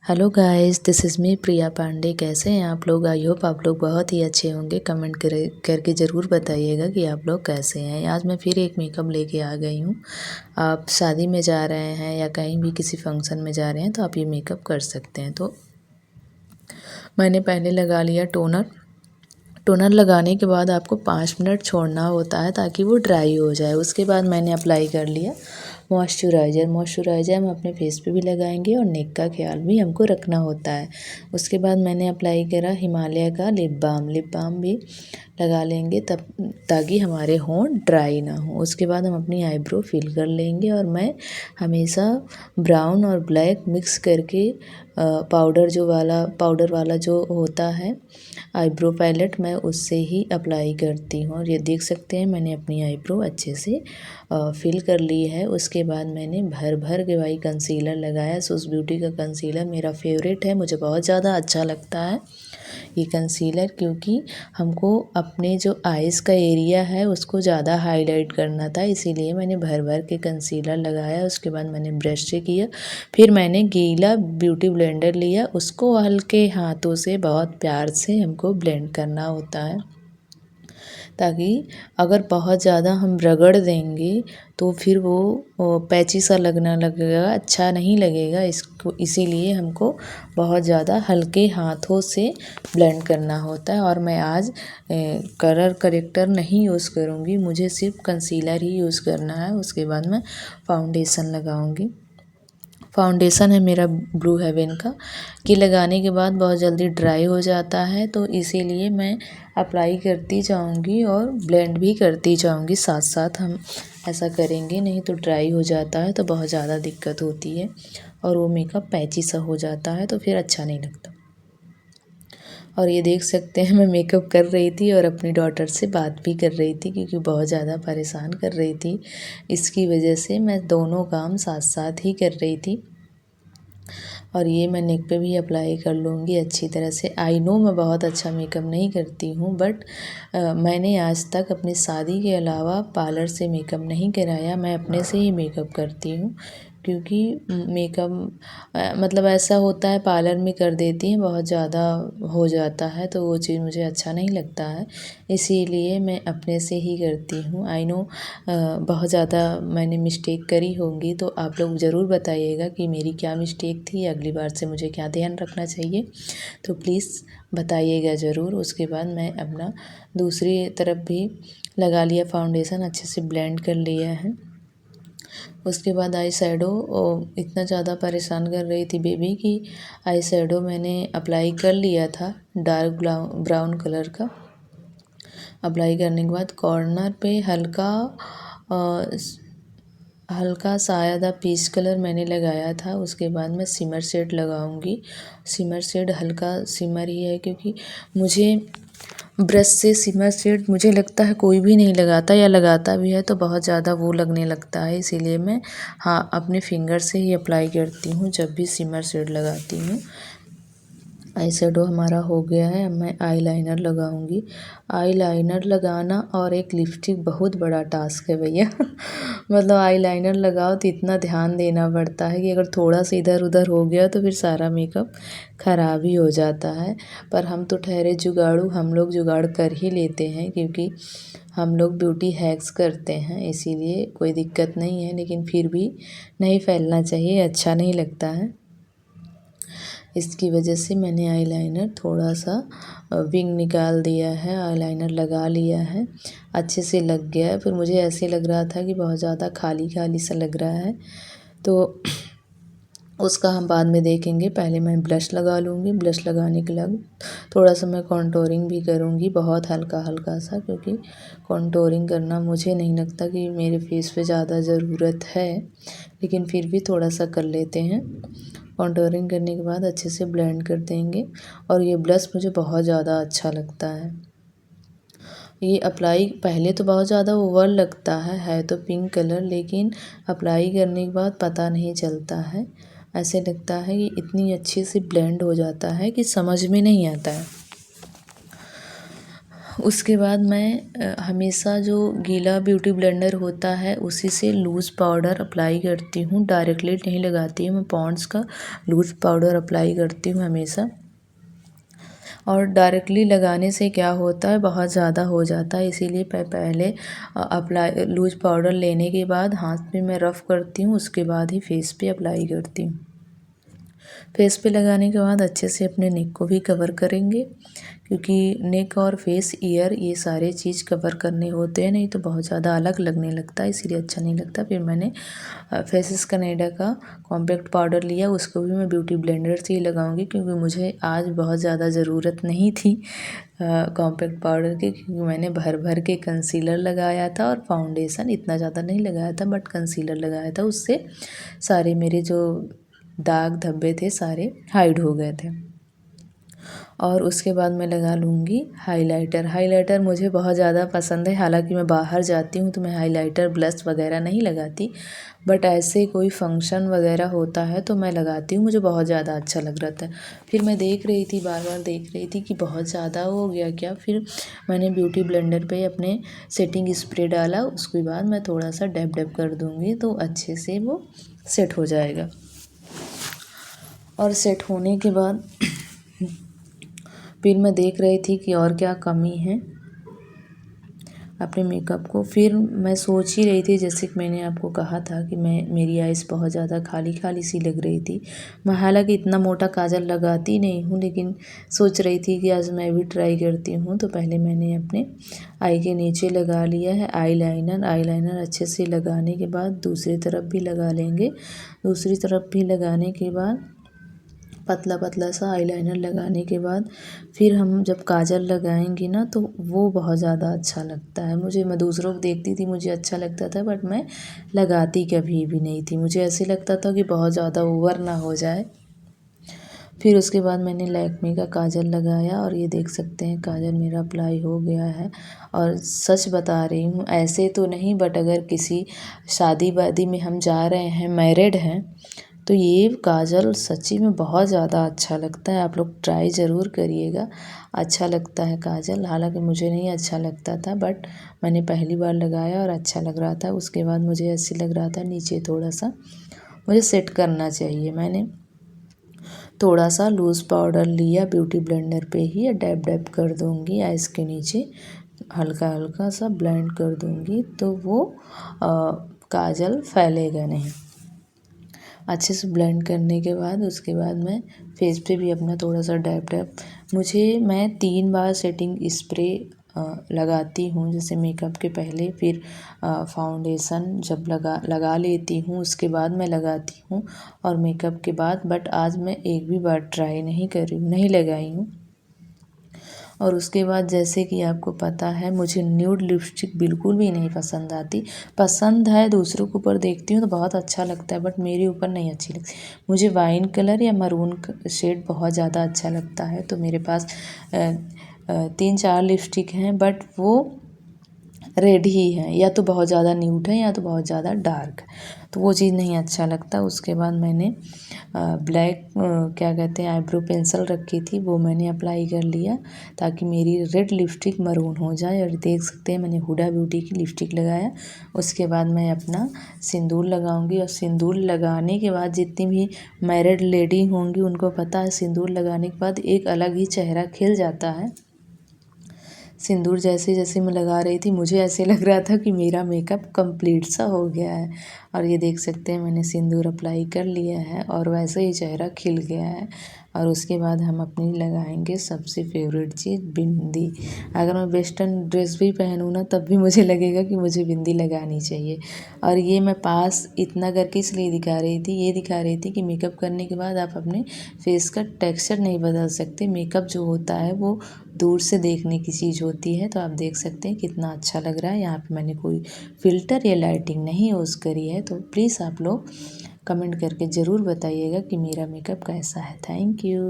Hello guys, this is me Priya Pandey. कैसे हैं आप लोग? आई होप आप लोग बहुत ही अच्छे होंगे। कमेंट करके ज़रूर बताइएगा कि आप लोग कैसे हैं। आज मैं फिर एक मेकअप लेके आ गई हूँ। आप शादी में जा रहे हैं या कहीं भी किसी फंक्शन में जा रहे हैं तो आप ये मेकअप कर सकते हैं। तो मैंने पहले लगा लिया टोनर। टोनर लगाने के बाद आपको 5 मिनट छोड़ना होता है ताकि वो ड्राई हो जाए। उसके बाद मैंने अप्लाई कर लिया मॉइस्चराइज़र हम अपने फेस पे भी लगाएंगे और नेक का ख्याल भी हमको रखना होता है। उसके बाद मैंने अप्लाई करा हिमालय का लिप बाम भी लगा लेंगे तब ताकि हमारे होंठ ड्राई ना हो। उसके बाद हम अपनी आईब्रो फिल कर लेंगे और मैं हमेशा ब्राउन और ब्लैक मिक्स करके पाउडर वाला जो होता है आईब्रो पैलेट, मैं उससे ही अप्लाई करती हूँ। और ये देख सकते हैं मैंने अपनी आईब्रो अच्छे से फिल कर ली है। उसके बाद मैंने भर के भाई कंसीलर लगाया। सूस ब्यूटी का कंसीलर मेरा फेवरेट है, मुझे बहुत ज़्यादा अच्छा लगता है ये कंसीलर, क्योंकि हमको अपने जो आइज़ का एरिया है उसको ज़्यादा हाईलाइट करना था, इसीलिए मैंने भर के कंसीलर लगाया। उसके बाद मैंने ब्रश से किया, फिर मैंने गीला ब्यूटी ब्लेंडर लिया, उसको हल्के हाथों से बहुत प्यार से हमको ब्लेंड करना होता है, ताकि अगर बहुत ज़्यादा हम रगड़ देंगे तो फिर वो पैची सा लगने लगेगा, अच्छा नहीं लगेगा। इसीलिए हमको बहुत ज़्यादा हल्के हाथों से ब्लेंड करना होता है। और मैं आज कलर करेक्टर नहीं यूज़ करूँगी, मुझे सिर्फ कंसीलर ही यूज़ करना है। उसके बाद मैं फाउंडेशन लगाऊँगी। फाउंडेशन है मेरा ब्लू हेवन का, कि लगाने के बाद बहुत जल्दी ड्राई हो जाता है, तो इसीलिए मैं अप्लाई करती जाऊंगी और ब्लेंड भी करती जाऊंगी साथ साथ। हम ऐसा करेंगे नहीं तो ड्राई हो जाता है तो बहुत ज़्यादा दिक्कत होती है और वो मेकअप पैची सा हो जाता है तो फिर अच्छा नहीं लगता। और ये देख सकते हैं मैं मेकअप कर रही थी और अपनी डॉटर से बात भी कर रही थी, क्योंकि बहुत ज़्यादा परेशान कर रही थी। इसकी वजह से मैं दोनों काम साथ साथ ही कर रही थी। और ये मैं नेक पे भी अप्लाई कर लूँगी अच्छी तरह से। आई नो मैं बहुत अच्छा मेकअप नहीं करती हूँ, बट मैंने आज तक अपनी शादी के अलावा पार्लर से मेकअप नहीं कराया। मैं अपने से ही मेकअप करती हूँ, क्योंकि मेकअप मतलब ऐसा होता है पार्लर में कर देती हैं बहुत ज़्यादा हो जाता है, तो वो चीज़ मुझे अच्छा नहीं लगता है, इसीलिए मैं अपने से ही करती हूँ। आई नो बहुत ज़्यादा मैंने मिस्टेक करी होंगी, तो आप लोग ज़रूर बताइएगा कि मेरी क्या मिस्टेक थी, अगली बार से मुझे क्या ध्यान रखना चाहिए, तो प्लीज़ बताइएगा ज़रूर। उसके बाद मैं अपना दूसरी तरफ भी लगा लिया फाउंडेशन, अच्छे से ब्लेंड कर लिया है। उसके बाद आई शैडो इतना ज़्यादा परेशान कर रही थी बेबी कि आई शैडो मैंने अप्लाई कर लिया था डार्क ब्राउन कलर का। अप्लाई करने के बाद कॉर्नर पे हल्का शायद पीच कलर मैंने लगाया था। उसके बाद मैं सिमर शेड लगाऊंगी। सिमर शेड हल्का सिमर ही है, क्योंकि मुझे ब्रश से सिमर शेड मुझे लगता है कोई भी नहीं लगाता, या लगाता भी है तो बहुत ज़्यादा वो लगने लगता है, इसीलिए मैं अपने फिंगर से ही अप्लाई करती हूँ जब भी सिमर शेड लगाती हूँ। आई शेडो हमारा हो गया है, अब मैं आई लाइनर लगाऊंगी। आई लाइनर लगाना और एक लिपस्टिक बहुत बड़ा टास्क है भैया मतलब आई लाइनर लगाओ तो इतना ध्यान देना पड़ता है कि अगर थोड़ा सा इधर उधर हो गया तो फिर सारा मेकअप ख़राब ही हो जाता है। पर हम तो ठहरे जुगाड़ू, हम लोग जुगाड़ कर ही लेते हैं, क्योंकि हम लोग ब्यूटी हैक्स करते हैं, इसीलिए कोई दिक्कत नहीं है। लेकिन फिर भी नहीं फैलना चाहिए, अच्छा नहीं लगता है। इसकी वजह से मैंने आईलाइनर थोड़ा सा विंग निकाल दिया है, आईलाइनर लगा लिया है, अच्छे से लग गया है। फिर मुझे ऐसे लग रहा था कि बहुत ज़्यादा खाली खाली सा लग रहा है, तो उसका हम बाद में देखेंगे। पहले मैं ब्लश लगा लूँगी। ब्लश लगाने के बाद थोड़ा सा मैं कॉन्टोरिंग भी करूँगी, बहुत हल्का हल्का सा, क्योंकि कॉन्टोरिंग करना मुझे नहीं लगता कि मेरे फेस पे ज़्यादा ज़रूरत है, लेकिन फिर भी थोड़ा सा कर लेते हैं। कॉन्टोरिंग करने के बाद अच्छे से ब्लेंड कर देंगे। और ये ब्लश मुझे बहुत ज़्यादा अच्छा लगता है। ये अप्लाई पहले तो बहुत ज़्यादा ओवर लगता है तो पिंक कलर, लेकिन अप्लाई करने के बाद पता नहीं चलता है, ऐसे लगता है कि इतनी अच्छे से ब्लेंड हो जाता है कि समझ में नहीं आता है। उसके बाद मैं हमेशा जो गीला ब्यूटी ब्लेंडर होता है उसी से लूज़ पाउडर अप्लाई करती हूँ, डायरेक्टली नहीं लगाती हूँ। मैं पॉन्ड्स का लूज़ पाउडर अप्लाई करती हूँ हमेशा। और डायरेक्टली लगाने से क्या होता है, बहुत ज़्यादा हो जाता है, इसीलिए पहले अप्लाई लूज़ पाउडर लेने के बाद हाथ पे मैं रफ़ करती हूँ, उसके बाद ही फेस पे अप्लाई करती हूँ। फेस पे लगाने के बाद अच्छे से अपने नेक को भी कवर करेंगे, क्योंकि नेक और फेस, ईयर, ये सारे चीज़ कवर करने होते हैं, नहीं तो बहुत ज़्यादा अलग लगने लगता है, इसीलिए अच्छा नहीं लगता। फिर मैंने फेसेस कनेडा का कॉम्पैक्ट पाउडर लिया, उसको भी मैं ब्यूटी ब्लेंडर से ही लगाऊंगी, क्योंकि मुझे आज बहुत ज़्यादा ज़रूरत नहीं थी कॉम्पैक्ट पाउडर की, क्योंकि मैंने भर भर के कंसीलर लगाया था और फाउंडेशन इतना ज़्यादा नहीं लगाया था, बट कंसीलर लगाया था, उससे सारे मेरे जो दाग धब्बे थे सारे हाइड हो गए थे। और उसके बाद मैं लगा लूँगी हाइलाइटर। हाइलाइटर मुझे बहुत ज़्यादा पसंद है, हालांकि मैं बाहर जाती हूँ तो मैं हाइलाइटर ब्लश वगैरह नहीं लगाती, बट ऐसे कोई फंक्शन वगैरह होता है तो मैं लगाती हूँ, मुझे बहुत ज़्यादा अच्छा लग रहा था। फिर मैं देख रही थी, बार बार देख रही थी कि बहुत ज़्यादा हो गया क्या। फिर मैंने ब्यूटी ब्लेंडर पे अपने सेटिंग स्प्रे डाला, उसके बाद मैं थोड़ा सा डैब डैब कर दूँगी तो अच्छे से वो सेट हो जाएगा। और सेट होने के बाद फिर मैं देख रही थी कि और क्या कमी है अपने मेकअप को। फिर मैं सोच ही रही थी, जैसे कि मैंने आपको कहा था कि मेरी आइज़ बहुत ज़्यादा खाली खाली सी लग रही थी। मैं हालांकि इतना मोटा काजल लगाती नहीं हूँ, लेकिन सोच रही थी कि आज मैं भी ट्राई करती हूँ। तो पहले मैंने अपने आई के नीचे लगा लिया है आईलाइनर। आईलाइनर अच्छे से लगाने के बाद दूसरी तरफ भी लगा लेंगे। दूसरी तरफ भी लगाने के बाद पतला पतला सा आईलाइनर लगाने के बाद फिर हम जब काजल लगाएंगे ना तो वो बहुत ज़्यादा अच्छा लगता है मुझे। मैं दूसरों को देखती थी, मुझे अच्छा लगता था, बट मैं लगाती कभी भी नहीं थी। मुझे ऐसे लगता था कि बहुत ज़्यादा ओवर ना हो जाए। फिर उसके बाद मैंने लैक्मे का काजल लगाया और ये देख सकते हैं काजल मेरा अप्लाई हो गया है। और सच बता रही हूँ, ऐसे तो नहीं, बट अगर किसी शादी वादी में हम जा रहे हैं, मैरिड हैं, तो ये काजल सच्ची में बहुत ज़्यादा अच्छा लगता है। आप लोग ट्राई ज़रूर करिएगा, अच्छा लगता है काजल। हालांकि मुझे नहीं अच्छा लगता था, बट मैंने पहली बार लगाया और अच्छा लग रहा था। उसके बाद मुझे ऐसे लग रहा था नीचे थोड़ा सा मुझे सेट करना चाहिए। मैंने थोड़ा सा लूज़ पाउडर लिया, ब्यूटी ब्लेंडर पे ही डैब डैब कर दूँगी आइज़ के नीचे, हल्का हल्का सा ब्लेंड कर दूँगी, तो वो काजल फैलेगा नहीं। अच्छे से ब्लेंड करने के बाद उसके बाद मैं फेस पे भी अपना थोड़ा सा डैब डैब, मैं 3 बार सेटिंग स्प्रे लगाती हूँ, जैसे मेकअप के पहले, फिर फाउंडेशन जब लगा लेती हूँ उसके बाद मैं लगाती हूँ, और मेकअप के बाद। बट आज मैं एक भी बार ट्राई नहीं करी, नहीं लगाई हूँ। और उसके बाद जैसे कि आपको पता है, मुझे न्यूड लिपस्टिक बिल्कुल भी नहीं पसंद आती। पसंद है, दूसरों के ऊपर देखती हूँ तो बहुत अच्छा लगता है, बट मेरे ऊपर नहीं अच्छी लगती। मुझे वाइन कलर या मरून शेड बहुत ज़्यादा अच्छा लगता है। तो मेरे पास 3-4 लिपस्टिक हैं, बट वो रेड ही है, या तो बहुत ज़्यादा न्यूड है या तो बहुत ज़्यादा डार्क, तो वो चीज़ नहीं अच्छा लगता। उसके बाद मैंने ब्लैक क्या कहते हैं आईब्रो पेंसिल रखी थी, वो मैंने अप्लाई कर लिया ताकि मेरी रेड लिपस्टिक मरून हो जाए। और देख सकते हैं मैंने हुडा ब्यूटी की लिपस्टिक लगाया। उसके बाद मैं अपना सिंदूर लगाऊंगी, और सिंदूर लगाने के बाद जितनी भी मैरिड लेडी होंगी उनको पता है, सिंदूर लगाने के बाद एक अलग ही चेहरा खिल जाता है। सिंदूर जैसे जैसे मैं लगा रही थी, मुझे ऐसे लग रहा था कि मेरा मेकअप कंप्लीट सा हो गया है। और ये देख सकते हैं मैंने सिंदूर अप्लाई कर लिया है और वैसे ही चेहरा खिल गया है। और उसके बाद हम अपनी लगाएंगे सबसे फेवरेट चीज़, बिंदी। अगर मैं वेस्टर्न ड्रेस भी पहनूँ ना, तब भी मुझे लगेगा कि मुझे बिंदी लगानी चाहिए। और ये मैं पास इतना करके इसलिए दिखा रही थी, ये दिखा रही थी कि मेकअप करने के बाद आप अपने फेस का टेक्सचर नहीं बदल सकते। मेकअप जो होता है वो दूर से देखने की चीज़ होती है। तो आप देख सकते हैं कितना अच्छा लग रहा है। यहाँ पे मैंने कोई फ़िल्टर या लाइटिंग नहीं यूज़ करी है। तो प्लीज़ आप लोग कमेंट करके ज़रूर बताइएगा कि मेरा मेकअप कैसा है। Thank you.